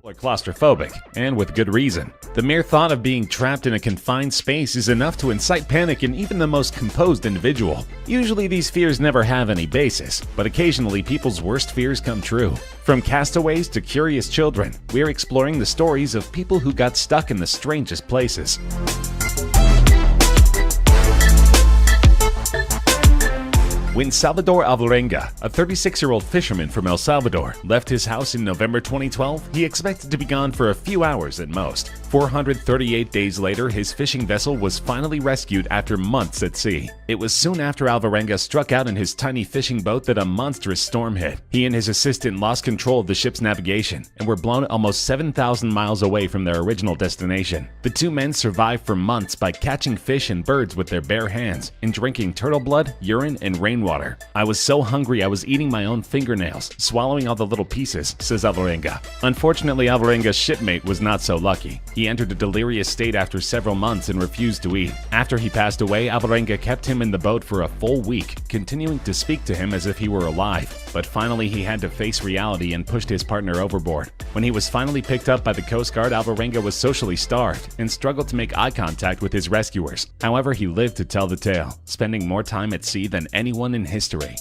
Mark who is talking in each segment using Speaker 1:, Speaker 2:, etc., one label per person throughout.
Speaker 1: are claustrophobic, and with good reason. The mere thought of being trapped in a confined space is enough to incite panic in even the most composed individual. Usually these fears never have any basis, but occasionally people's worst fears come true. From castaways to curious children, we're exploring the stories of people who got stuck in the strangest places. When Salvador Alvarenga, a 36-year-old fisherman from El Salvador, left his house in November 2012, he expected to be gone for a few hours at most. 438 days later, his fishing vessel was finally rescued after months at sea. It was soon after Alvarenga struck out in his tiny fishing boat that a monstrous storm hit. He and his assistant lost control of the ship's navigation and were blown almost 7,000 miles away from their original destination. The two men survived for months by catching fish and birds with their bare hands and drinking turtle blood, urine, and rainwater. "I was so hungry I was eating my own fingernails, swallowing all the little pieces," says Alvarenga. Unfortunately, Alvarenga's shipmate was not so lucky. He entered a delirious state after several months and refused to eat. After he passed away, Alvarenga kept him in the boat for a full week, continuing to speak to him as if he were alive. But finally, he had to face reality and pushed his partner overboard. When he was finally picked up by the Coast Guard, Alvarenga was socially starved and struggled to make eye contact with his rescuers. However, he lived to tell the tale, spending more time at sea than anyone in history.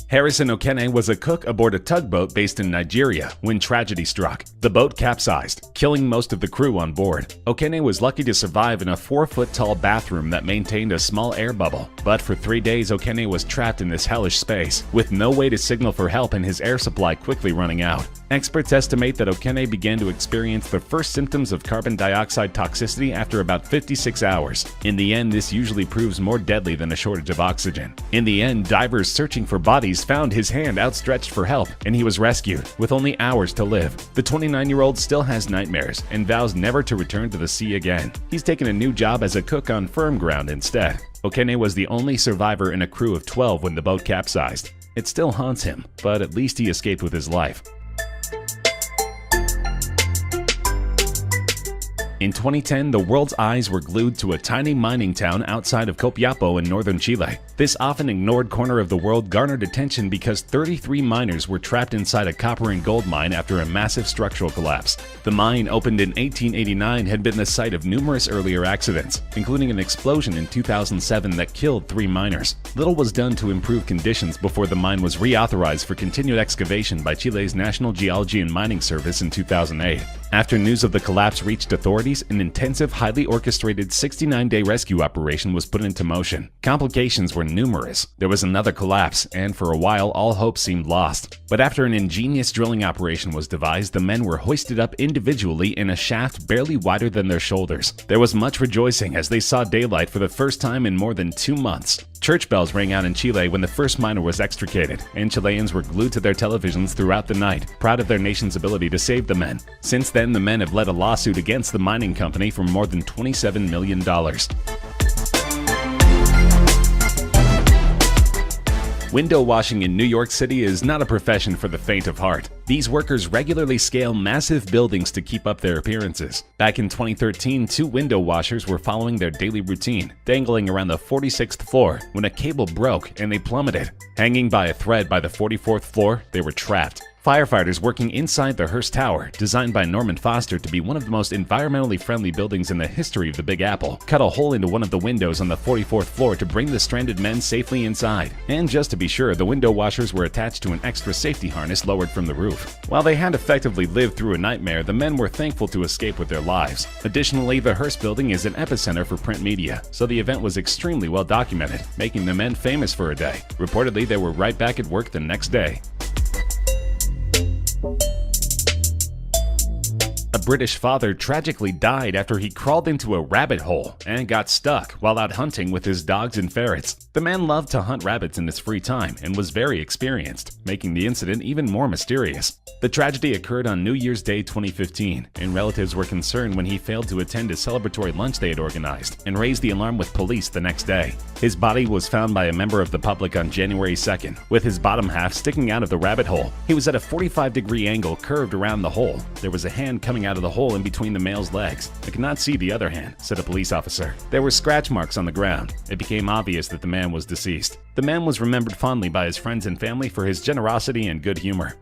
Speaker 1: Harrison Okene was a cook aboard a tugboat based in Nigeria when tragedy struck. The boat capsized, killing most of the crew on board. Okene was lucky to survive in a 4-foot-tall bathroom that maintained a small air bubble. But for 3 days, Okene was trapped in this hellish space, with no way to signal for help and his air supply quickly running out. Experts estimate that Okene began to experience the first symptoms of carbon dioxide toxicity after about 56 hours. In the end, this usually proves more deadly than a shortage of oxygen. In the end, divers searching for bodies found his hand outstretched for help, and he was rescued, with only hours to live. The 29-year-old still has nightmares and vows never to return to the sea again. He's taken a new job as a cook on firm ground instead. Okene was the only survivor in a crew of 12 when the boat capsized. It still haunts him, but at least he escaped with his life. In 2010, the world's eyes were glued to a tiny mining town outside of Copiapo in northern Chile. This often ignored corner of the world garnered attention because 33 miners were trapped inside a copper and gold mine after a massive structural collapse. The mine, opened in 1889, had been the site of numerous earlier accidents, including an explosion in 2007 that killed 3 miners. Little was done to improve conditions before the mine was reauthorized for continued excavation by Chile's National Geology and Mining Service in 2008. After news of the collapse reached authorities, an intensive, highly orchestrated 69-day rescue operation was put into motion. Complications were numerous. There was another collapse, and for a while, all hope seemed lost. But after an ingenious drilling operation was devised, the men were hoisted up individually in a shaft barely wider than their shoulders. There was much rejoicing as they saw daylight for the first time in more than 2 months. Church bells rang out in Chile when the first miner was extricated, and Chileans were glued to their televisions throughout the night, proud of their nation's ability to save the men. Since then, the men have led a lawsuit against the mining company for more than $27 million. Window washing in New York City is not a profession for the faint of heart. These workers regularly scale massive buildings to keep up their appearances. Back in 2013, 2 window washers were following their daily routine, dangling around the 46th floor when a cable broke and they plummeted. Hanging by a thread by the 44th floor, they were trapped. Firefighters working inside the Hearst Tower, designed by Norman Foster to be one of the most environmentally friendly buildings in the history of the Big Apple, cut a hole into one of the windows on the 44th floor to bring the stranded men safely inside. And just to be sure, the window washers were attached to an extra safety harness lowered from the roof. While they had effectively lived through a nightmare, the men were thankful to escape with their lives. Additionally, the Hearst building is an epicenter for print media, so the event was extremely well documented, making the men famous for a day. Reportedly, they were right back at work the next day. A British father tragically died after he crawled into a rabbit hole and got stuck while out hunting with his dogs and ferrets. The man loved to hunt rabbits in his free time and was very experienced, making the incident even more mysterious. The tragedy occurred on New Year's Day 2015, and relatives were concerned when he failed to attend a celebratory lunch they had organized and raised the alarm with police the next day. His body was found by a member of the public on January 2nd, with his bottom half sticking out of the rabbit hole. He was at a 45-degree angle curved around the hole. There was a hand coming out of the hole in between the male's legs. I could not see the other hand, said a police officer. There were scratch marks on the ground. It became obvious that the man was deceased. The man was remembered fondly by his friends and family for his generosity and good humor.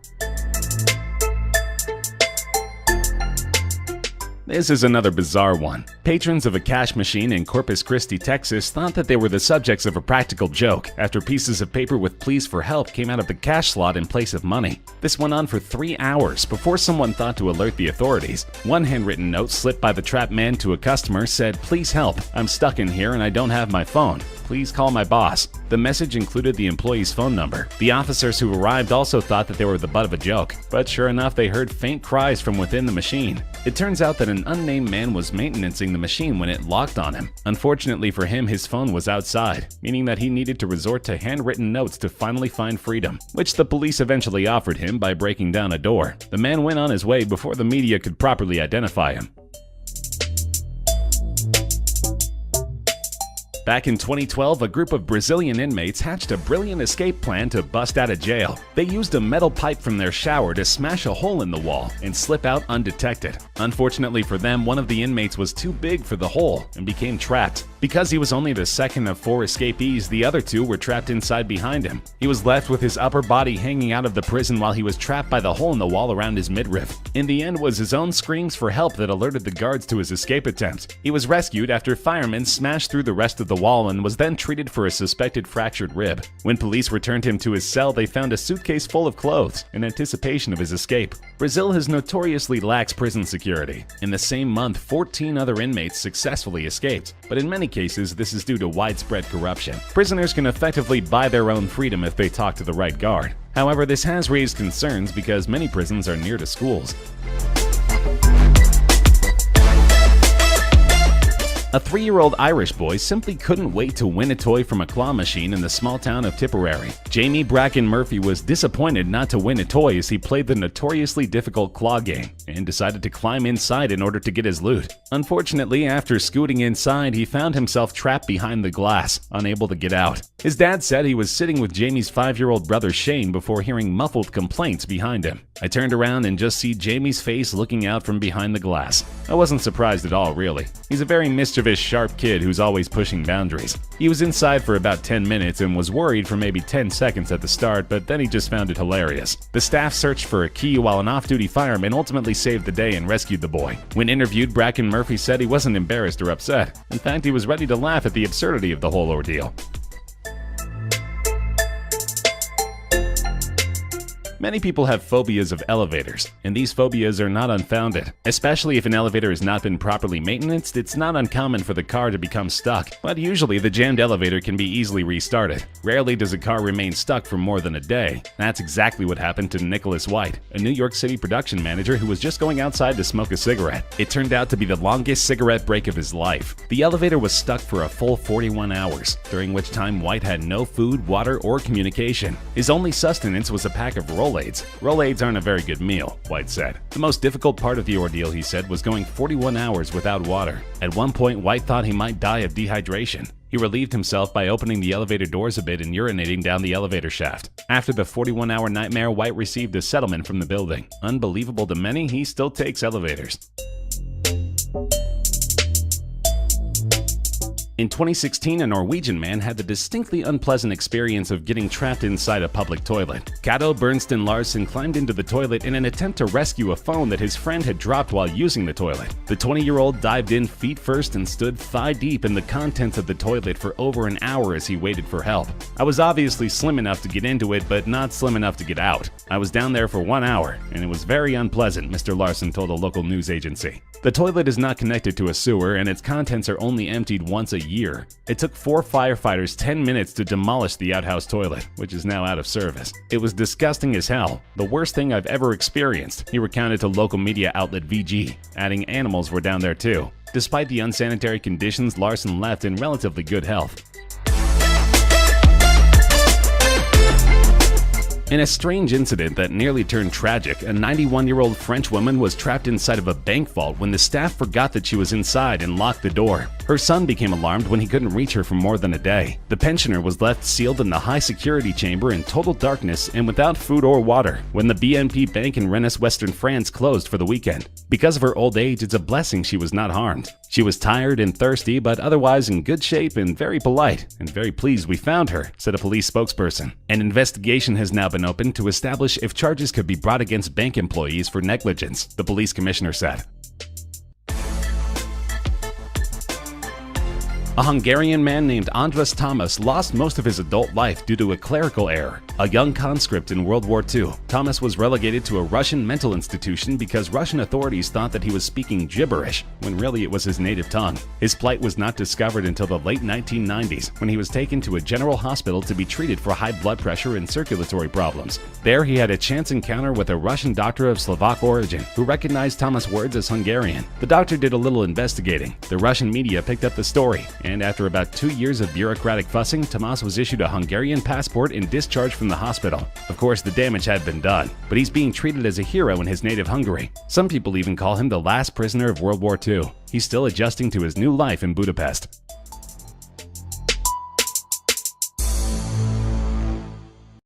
Speaker 1: This is another bizarre one. Patrons of a cash machine in Corpus Christi, Texas thought that they were the subjects of a practical joke after pieces of paper with pleas for help came out of the cash slot in place of money. This went on for 3 hours before someone thought to alert the authorities. One handwritten note slipped by the trapped man to a customer said, "Please help, I'm stuck in here and I don't have my phone. Please call my boss." The message included the employee's phone number. The officers who arrived also thought that they were the butt of a joke, but sure enough they heard faint cries from within the machine. It turns out that an unnamed man was maintaining the machine when it locked on him. Unfortunately for him, his phone was outside, meaning that he needed to resort to handwritten notes to finally find freedom, which the police eventually offered him by breaking down a door. The man went on his way before the media could properly identify him. Back in 2012, a group of Brazilian inmates hatched a brilliant escape plan to bust out of jail. They used a metal pipe from their shower to smash a hole in the wall and slip out undetected. Unfortunately for them, one of the inmates was too big for the hole and became trapped. Because he was only the second of 4 escapees, the other 2 were trapped inside behind him. He was left with his upper body hanging out of the prison while he was trapped by the hole in the wall around his midriff. In the end, it was his own screams for help that alerted the guards to his escape attempt. He was rescued after firemen smashed through the rest of the wall and was then treated for a suspected fractured rib. When police returned him to his cell, they found a suitcase full of clothes in anticipation of his escape. Brazil has notoriously lax prison security. In the same month, 14 other inmates successfully escaped, but in many cases, this is due to widespread corruption. Prisoners can effectively buy their own freedom if they talk to the right guard. However, this has raised concerns because many prisons are near to schools. A 3-year-old Irish boy simply couldn't wait to win a toy from a claw machine in the small town of Tipperary. Jamie Bracken Murphy was disappointed not to win a toy as he played the notoriously difficult claw game and decided to climb inside in order to get his loot. Unfortunately, after scooting inside, he found himself trapped behind the glass, unable to get out. His dad said he was sitting with Jamie's 5-year-old brother Shane before hearing muffled complaints behind him. "I turned around and just see Jamie's face looking out from behind the glass. I wasn't surprised at all, really. He's a very mischievous, sharp kid who's always pushing boundaries. He was inside for about 10 minutes and was worried for maybe 10 seconds at the start, but then he just found it hilarious." The staff searched for a key while an off-duty fireman ultimately saved the day and rescued the boy. When interviewed, Bracken Murphy said he wasn't embarrassed or upset. In fact, he was ready to laugh at the absurdity of the whole ordeal. Many people have phobias of elevators, and these phobias are not unfounded. Especially if an elevator has not been properly maintained, it's not uncommon for the car to become stuck, but usually the jammed elevator can be easily restarted. Rarely does a car remain stuck for more than a day. That's exactly what happened to Nicholas White, a New York City production manager who was just going outside to smoke a cigarette. It turned out to be the longest cigarette break of his life. The elevator was stuck for a full 41 hours, during which time White had no food, water, or communication. His only sustenance was a pack of Rolaids. Rolaids aren't a very good meal, White said. The most difficult part of the ordeal, he said, was going 41 hours without water. At one point, White thought he might die of dehydration. He relieved himself by opening the elevator doors a bit and urinating down the elevator shaft. After the 41-hour nightmare, White received a settlement from the building. Unbelievable to many, he still takes elevators. In 2016, a Norwegian man had the distinctly unpleasant experience of getting trapped inside a public toilet. Cato Bernstein Larsen climbed into the toilet in an attempt to rescue a phone that his friend had dropped while using the toilet. The 20-year-old dived in feet first and stood thigh-deep in the contents of the toilet for over an hour as he waited for help. "I was obviously slim enough to get into it, but not slim enough to get out. I was down there for 1 hour, and it was very unpleasant," Mr. Larsen told a local news agency. The toilet is not connected to a sewer, and its contents are only emptied once a year. It took 4 firefighters 10 minutes to demolish the outhouse toilet, which is now out of service. "It was disgusting as hell. The worst thing I've ever experienced," he recounted to local media outlet VG, adding animals were down there too. Despite the unsanitary conditions, Larsen left in relatively good health. In a strange incident that nearly turned tragic, a 91-year-old French woman was trapped inside of a bank vault when the staff forgot that she was inside and locked the door. Her son became alarmed when he couldn't reach her for more than a day. The pensioner was left sealed in the high-security chamber in total darkness and without food or water when the BNP Bank in Rennes, Western France closed for the weekend. Because of her old age, it's a blessing she was not harmed. She was tired and thirsty, but otherwise in good shape and very polite, and very pleased we found her, said a police spokesperson. An investigation has now been opened to establish if charges could be brought against bank employees for negligence, the police commissioner said. A Hungarian man named András Thomas lost most of his adult life due to a clerical error. A young conscript in World War II, Thomas was relegated to a Russian mental institution because Russian authorities thought that he was speaking gibberish, when really it was his native tongue. His plight was not discovered until the late 1990s, when he was taken to a general hospital to be treated for high blood pressure and circulatory problems. There he had a chance encounter with a Russian doctor of Slovak origin, who recognized Thomas' words as Hungarian. The doctor did a little investigating. The Russian media picked up the story, and after about 2 years of bureaucratic fussing, Tomas was issued a Hungarian passport and discharged from the hospital. Of course, the damage had been done, but he's being treated as a hero in his native Hungary. Some people even call him the last prisoner of World War II. He's still adjusting to his new life in Budapest.